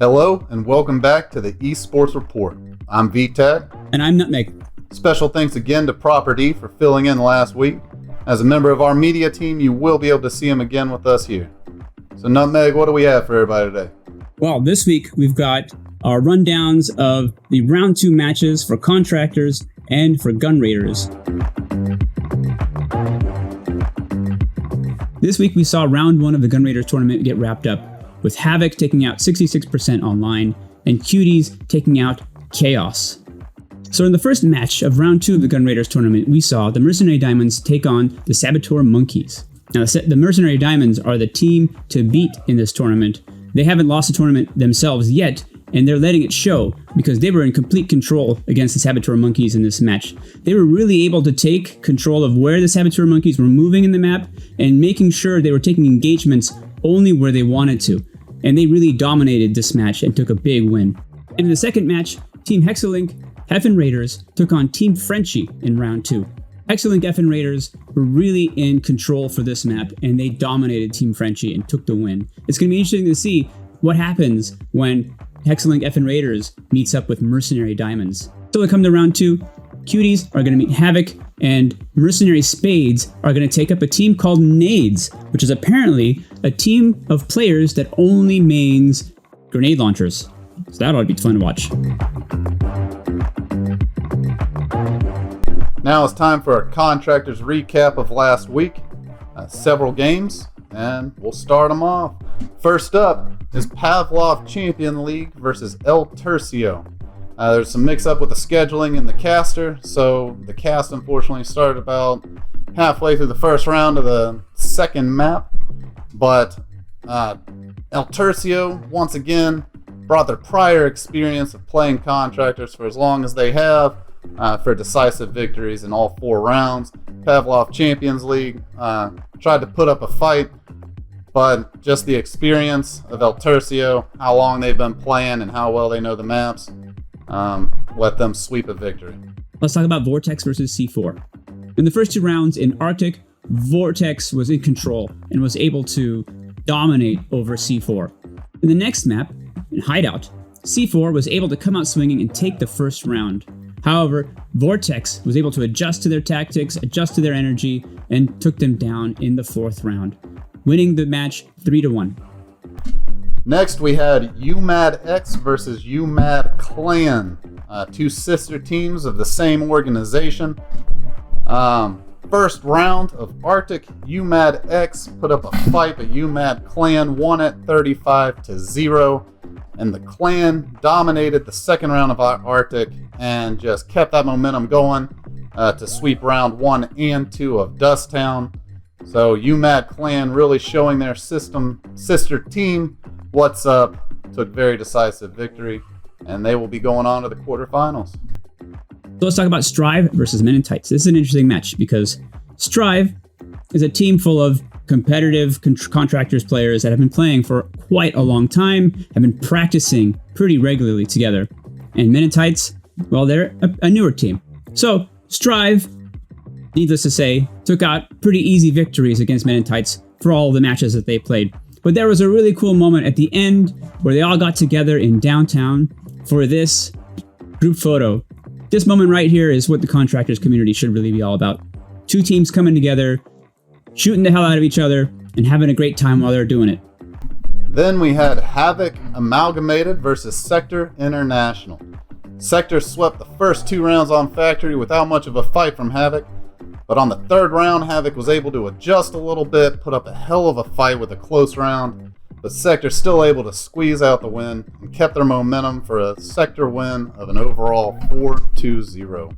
Hello and welcome back to the Esports Report. I'm V-Tach. And I'm Nutmeg. Special thanks again to Proper D for filling in last week. As a member of our media team, you will be able to see him again with us here. So Nutmeg, what do we have for everybody today? Well, this week we've got our rundowns of the round 2 matches for Contractors and for Gunraiders. This week we saw round 1 of the Gunraiders tournament get wrapped up, with Havoc taking out 66% online and Cuties taking out Chaos. So in the first match of round 2 of the Gunraiders tournament, we saw the Mercenary Diamonds take on the Saboteur Monkeys. Now, the Mercenary Diamonds are the team to beat in this tournament. They haven't lost a tournament themselves yet, and they're letting it show because they were in complete control against the Saboteur Monkeys in this match. They were really able to take control of where the Saboteur Monkeys were moving in the map and making sure they were taking engagements only where they wanted to. And they really dominated this match and took a big win. And in the second match, Team Hexalink Effin Raiders took on Team Frenchie in round 2. Hexalink Effin Raiders were really in control for this map, and they dominated Team Frenchie and took the win. It's going to be interesting to see what happens when Hexalink Effin Raiders meets up with Mercenary Diamonds. So we come to round 2. Cuties are going to meet Havoc, and Mercenary Spades are going to take up a team called Nades, which is apparently a team of players that only mains grenade launchers. So that ought to be fun to watch. Now it's time for a Contractors recap of last week. Several games, and we'll start them off. First up is Pavlov Champion League versus El Tercio. There's some mix-up with the scheduling in the caster, so the cast unfortunately started about halfway through the first round of the second map. But El Tercio, once again, brought their prior experience of playing Contractors for as long as they have for decisive victories in all 4 rounds. Pavlov Champions League tried to put up a fight, but just the experience of El Tercio, how long they've been playing and how well they know the maps, let them sweep a victory. Let's talk about Vortex versus C4. In the first 2 rounds in Arctic, Vortex was in control and was able to dominate over C4. In the next map, in Hideout, C4 was able to come out swinging and take the first round. However, Vortex was able to adjust to their tactics, adjust to their energy, and took them down in the 4th round, winning the match 3-1. Next, we had UMAD X versus UMAD Clan, 2 sister teams of the same organization. First round of Arctic, UMAD X put up a fight, but UMAD Clan won it 35-0. And the Clan dominated the second round of Arctic and just kept that momentum going to sweep round 1 and 2 of Dusttown. So UMAD Clan really showing their sister team what's up, took very decisive victory, and they will be going on to the quarterfinals. So let's talk about Strive versus Men in Tights. This is an interesting match because Strive is a team full of competitive Contractors players that have been playing for quite a long time, have been practicing pretty regularly together. And Men in Tights, well, they're a newer team. So Strive, needless to say, took out pretty easy victories against Men in Tights for all the matches that they played. But there was a really cool moment at the end where they all got together in downtown for this group photo. This moment right here is what the Contractors community should really be all about. 2 teams coming together, shooting the hell out of each other, and having a great time while they're doing it. Then we had Havoc Amalgamated versus Sector International. Sector swept the first 2 rounds on Factory without much of a fight from Havoc, but on the 3rd round, Havoc was able to adjust a little bit, put up a hell of a fight with a close round, but Sector still able to squeeze out the win and kept their momentum for a Sector win of an overall 4-2-0.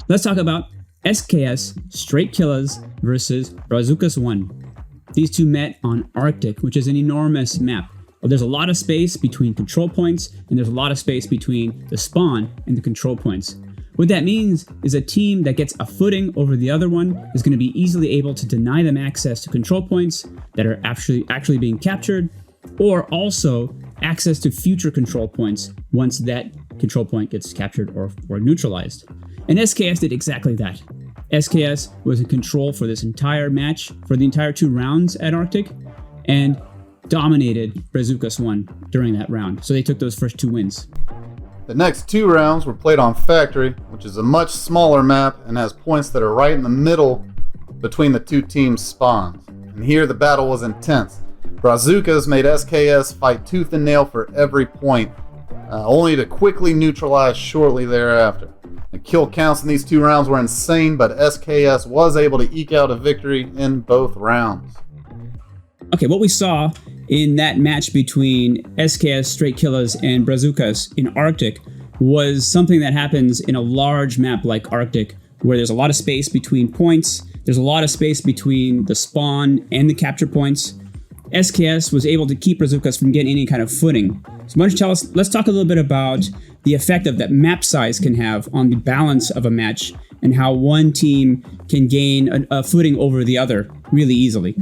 Let's talk about SKS Straight Killers versus Brazucas 1. These 2 met on Arctic, which is an enormous map. Well, there's a lot of space between control points, and there's a lot of space between the spawn and the control points. What that means is a team that gets a footing over the other one is going to be easily able to deny them access to control points that are actually being captured, or also access to future control points once that control point gets captured or neutralized. And SKS did exactly that. SKS was in control for this entire match, for the entire 2 rounds at Arctic, and dominated Brazucas 1 during that round. So they took those first 2 wins. The next 2 rounds were played on Factory, which is a much smaller map and has points that are right in the middle between the 2 teams' spawns. And here the battle was intense. Brazucas made SKS fight tooth and nail for every point, only to quickly neutralize shortly thereafter. The kill counts in these 2 rounds were insane, but SKS was able to eke out a victory in both rounds. Okay, what we saw in that match between SKS Straight Killers and Brazucas in Arctic was something that happens in a large map like Arctic, where there's a lot of space between points, there's a lot of space between the spawn and the capture points. SKS was able to keep Brazucas from getting any kind of footing. So why don't you tell us, let's talk a little bit about the effect of that map size can have on the balance of a match and how one team can gain a footing over the other really easily.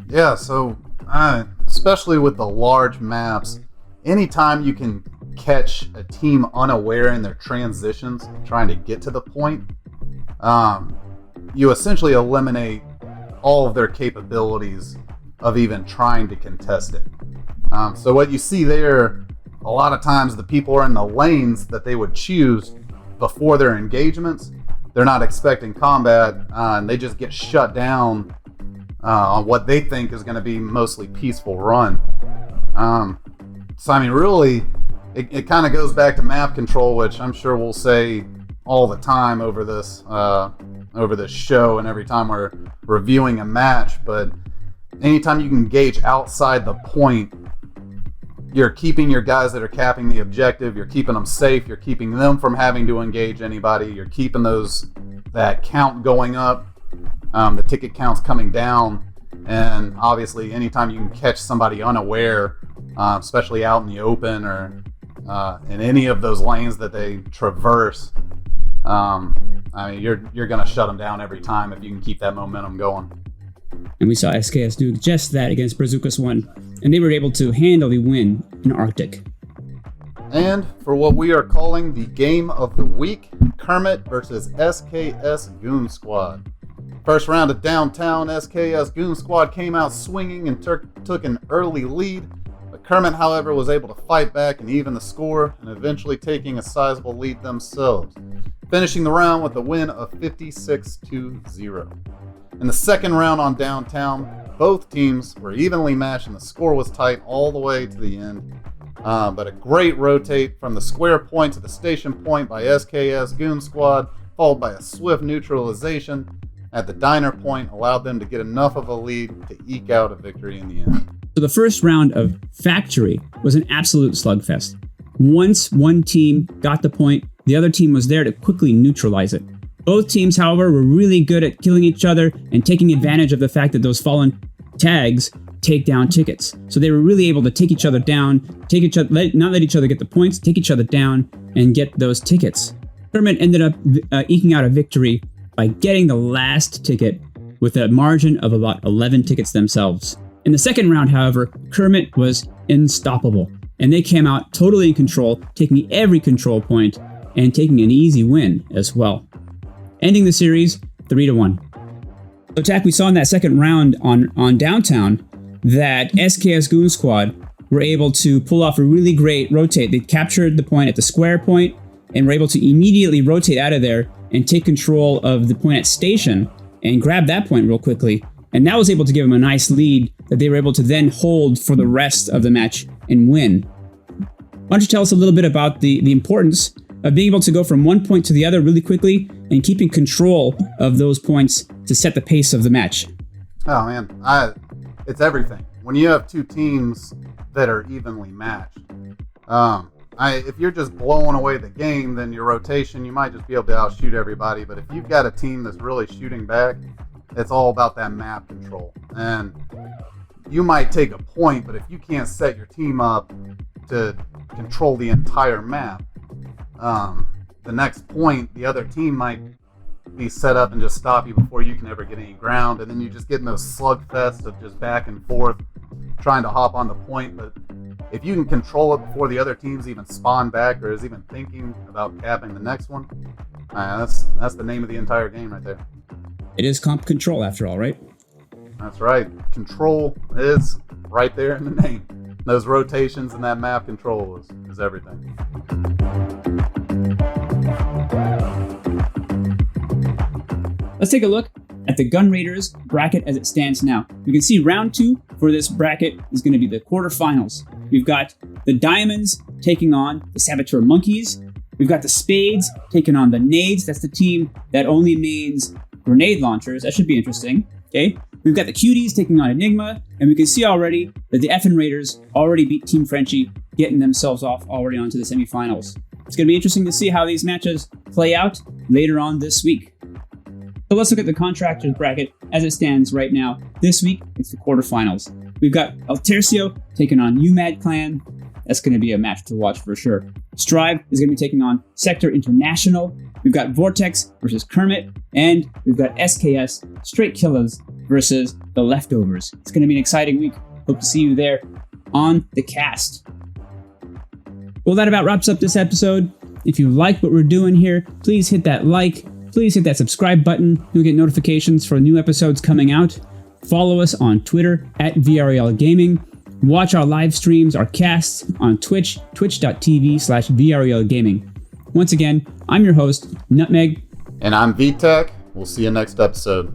Yeah, so especially with the large maps, anytime you can catch a team unaware in their transitions, trying to get to the point, you essentially eliminate all of their capabilities of even trying to contest it. So what you see there, a lot of times the people are in the lanes that they would choose before their engagements. They're not expecting combat, and they just get shut down on what they think is going to be mostly peaceful run. So I mean, really, it kind of goes back to map control, which I'm sure we'll say all the time over this show and every time we're reviewing a match. But anytime you can engage outside the point, you're keeping your guys that are capping the objective, you're keeping them safe, you're keeping them from having to engage anybody, you're keeping that count going up, the ticket counts coming down, and obviously anytime you can catch somebody unaware, especially out in the open or in any of those lanes that they traverse, I mean, you're going to shut them down every time if you can keep that momentum going. And we saw SKS do just that against Brazucas 1, and they were able to handle the win in Arctic. And for what we are calling the game of the week, Kermit versus SKS Goon Squad. First round of downtown, SKS Goon Squad came out swinging and took an early lead, but Kermit, however, was able to fight back and even the score, and eventually taking a sizable lead themselves, finishing the round with a win of 56-0. In the second round on downtown, both teams were evenly matched and the score was tight all the way to the end. But a great rotate from the square point to the station point by SKS Goon Squad, followed by a swift neutralization at the diner point, allowed them to get enough of a lead to eke out a victory in the end. So the first round of Factory was an absolute slugfest. Once one team got the point, the other team was there to quickly neutralize it. Both teams, however, were really good at killing each other and taking advantage of the fact that those fallen tags take down tickets. So they were really able to take each other down, not let each other get the points, take each other down, and get those tickets. Kermit ended up eking out a victory by getting the last ticket with a margin of about 11 tickets themselves. In the second round, however, Kermit was unstoppable, and they came out totally in control, taking every control point and taking an easy win as well, ending the series 3-1. So, Tack, we saw in that second round on downtown that SKS Goon Squad were able to pull off a really great rotate. They captured the point at the square point and were able to immediately rotate out of there and take control of the point at station and grab that point real quickly. And that was able to give them a nice lead that they were able to then hold for the rest of the match and win. Why don't you tell us a little bit about the importance of being able to go from one point to the other really quickly and keeping control of those points to set the pace of the match? Oh man, it's everything. When you have two teams that are evenly matched, if you're just blowing away the game, then your rotation, you might just be able to outshoot everybody. But if you've got a team that's really shooting back, it's all about that map control. And you might take a point, but if you can't set your team up to control the entire map, the next point, the other team might be set up and just stop you before you can ever get any ground. And then you just get in those slugfests of just back and forth trying to hop on the point. But if you can control it before the other teams even spawn back or is even thinking about capping the next one, that's the name of the entire game right there. It is comp control after all, right? That's right. Control is right there in the name. Those rotations and that map control is everything. Let's take a look at the Gunraiders bracket as it stands now. You can see round 2 for this bracket is going to be the quarterfinals. We've got the Diamonds taking on the Saboteur Monkeys. We've got the Spades taking on the Nades. That's the team that only mains grenade launchers. That should be interesting. Okay. We've got the Cuties taking on Enigma, and we can see already that the Effin' Raiders already beat Team Frenchie, getting themselves off already onto the semifinals. It's going to be interesting to see how these matches play out later on this week. So let's look at the Contractors bracket as it stands right now. This week, it's the quarterfinals. We've got El Tercio taking on UMAD Clan. That's going to be a match to watch for sure. Strive is going to be taking on Sector International. We've got Vortex versus Kermit. And we've got SKS Straight Killers versus the Leftovers. It's going to be an exciting week. Hope to see you there on the cast. Well, that about wraps up this episode. If you like what we're doing here, please hit that like. Please hit that subscribe button. You'll get notifications for new episodes coming out. Follow us on Twitter at VREL Gaming. Watch our live streams, our casts on Twitch, twitch.tv/VREL Gaming. Once again, I'm your host, Nutmeg. And I'm V-Tach. We'll see you next episode.